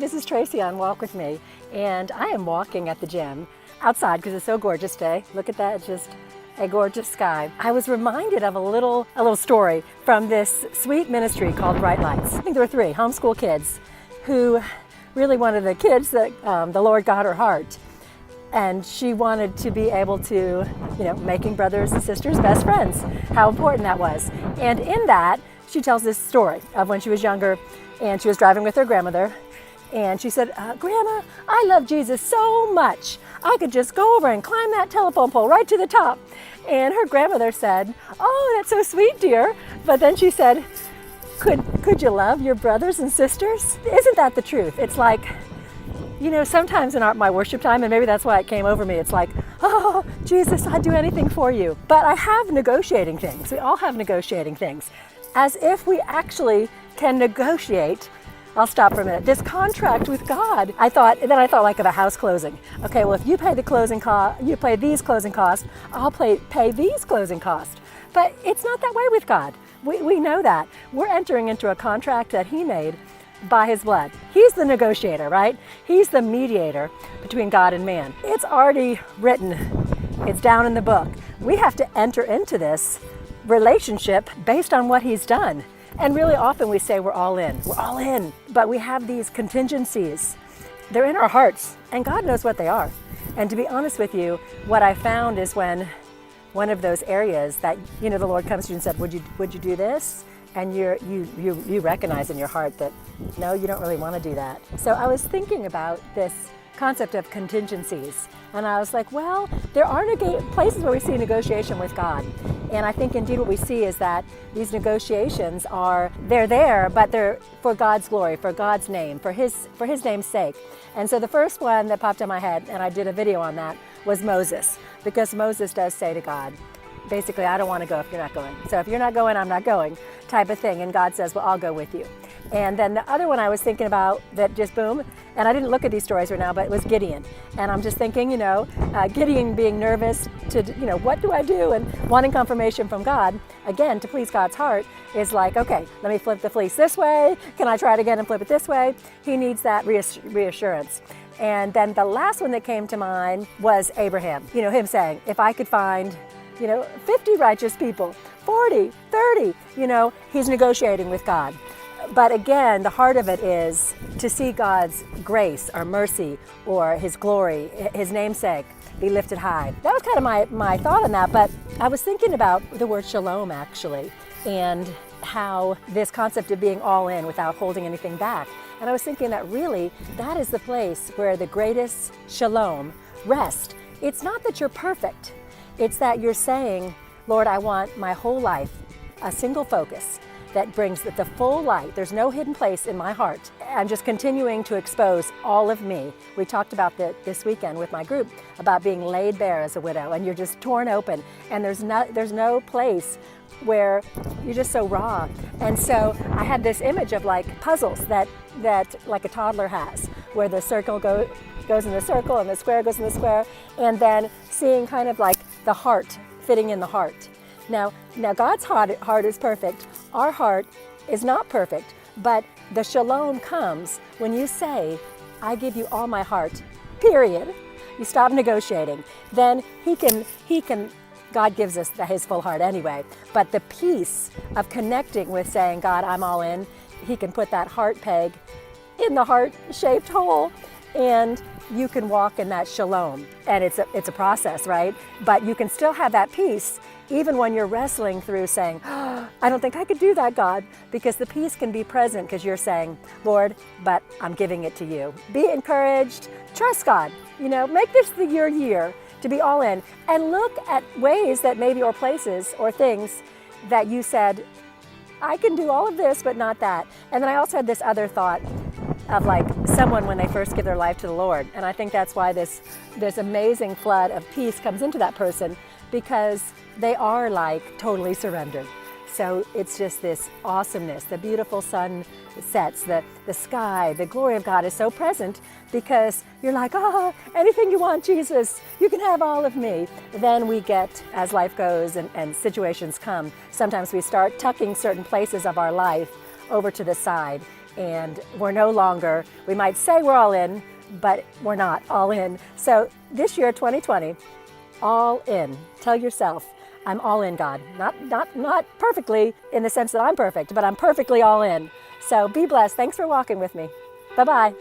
this is Tracy on Walk With Me, and I am walking at the gym outside because it's so gorgeous today. Look at that, it's just a gorgeous sky. I was reminded of a little story from this sweet ministry called Bright Lights. I think there were 3 homeschool kids who really wanted the kids that the Lord got her heart. And she wanted to be able to, making brothers and sisters best friends, how important that was. And in that, she tells this story of when she was younger and she was driving with her grandmother. And she said, Grandma, I love Jesus so much. I could just go over and climb that telephone pole right to the top. And her grandmother said, oh, that's so sweet, dear. But then she said, could you love your brothers and sisters? Isn't that the truth? It's like, sometimes in my worship time, and maybe that's why it came over me, it's like, oh, Jesus, I'd do anything for you. But I have negotiating things. We all have negotiating things. As if we actually can negotiate, I'll stop for a minute, this contract with God. Then I thought like of a house closing. Okay, well, if you pay the closing cost, you pay these closing costs, I'll pay these closing costs. But it's not that way with God. We know that. We're entering into a contract that He made by His blood. He's the negotiator, right? He's the mediator between God and man. It's already written. It's down in the book. We have to enter into this relationship based on what He's done. And really often we say we're all in. We're all in. But we have these contingencies. They're in our hearts, and God knows what they are. And to be honest with you, what I found is when one of those areas that, the Lord comes to you and said, would you do this? And you recognize in your heart that, no, you don't really want to do that. So I was thinking about this concept of contingencies. And I was like, well, there are places where we see negotiation with God. And I think indeed what we see is that these negotiations they're there, but they're for God's glory, for God's name, for His name's sake. And so the first one that popped in my head, and I did a video on that, was Moses. Because Moses does say to God, basically, I don't want to go if you're not going. So if you're not going, I'm not going, type of thing. And God says, well, I'll go with you. And then the other one I was thinking about that just boom, and I didn't look at these stories right now, but it was Gideon. And I'm just thinking, Gideon being nervous to, what do I do? And wanting confirmation from God, again, to please God's heart, is like, okay, let me flip the fleece this way. Can I try it again and flip it this way? He needs that reassurance. And then the last one that came to mind was Abraham. Him saying, if I could find 50 righteous people, 40, 30, he's negotiating with God. But again, the heart of it is to see God's grace or mercy or His glory, His namesake be lifted high. That was kind of my thought on that, but I was thinking about the word shalom actually, and how this concept of being all in without holding anything back. And I was thinking that really, that is the place where the greatest shalom rests. It's not that you're perfect. It's that you're saying, Lord, I want my whole life, a single focus that brings the full light. There's no hidden place in my heart. I'm just continuing to expose all of me. We talked about this weekend with my group about being laid bare as a widow, and you're just torn open, and there's no place where you're just so raw. And so I had this image of like puzzles that like a toddler has, where the circle goes in the circle and the square goes in the square, and then seeing kind of like the heart fitting in the heart. Now God's heart is perfect. Our heart is not perfect, but the shalom comes when you say, I give you all my heart, period. You stop negotiating. Then He can, God gives us His full heart anyway, but the peace of connecting with saying, God, I'm all in, He can put that heart peg in the heart-shaped hole, and you can walk in that shalom. And it's a process, right? But you can still have that peace even when you're wrestling through saying, oh, I don't think I could do that, God, because the peace can be present because you're saying, Lord, but I'm giving it to you. Be encouraged, trust God, make this your year to be all in, and look at ways that maybe, or places or things that you said, I can do all of this, but not that. And then I also had this other thought of like someone when they first give their life to the Lord. And I think that's why this amazing flood of peace comes into that person, because they are like totally surrendered. So it's just this awesomeness. The beautiful sun sets, the sky, the glory of God is so present because you're like, oh, anything you want, Jesus, you can have all of me. Then we get, as life goes and situations come, sometimes we start tucking certain places of our life over to the side. And we're no longer, we might say we're all in, but we're not all in. So this year, 2020, all in. Tell yourself, I'm all in, God. Not perfectly in the sense that I'm perfect, but I'm perfectly all in. So be blessed. Thanks for walking with me. Bye-bye.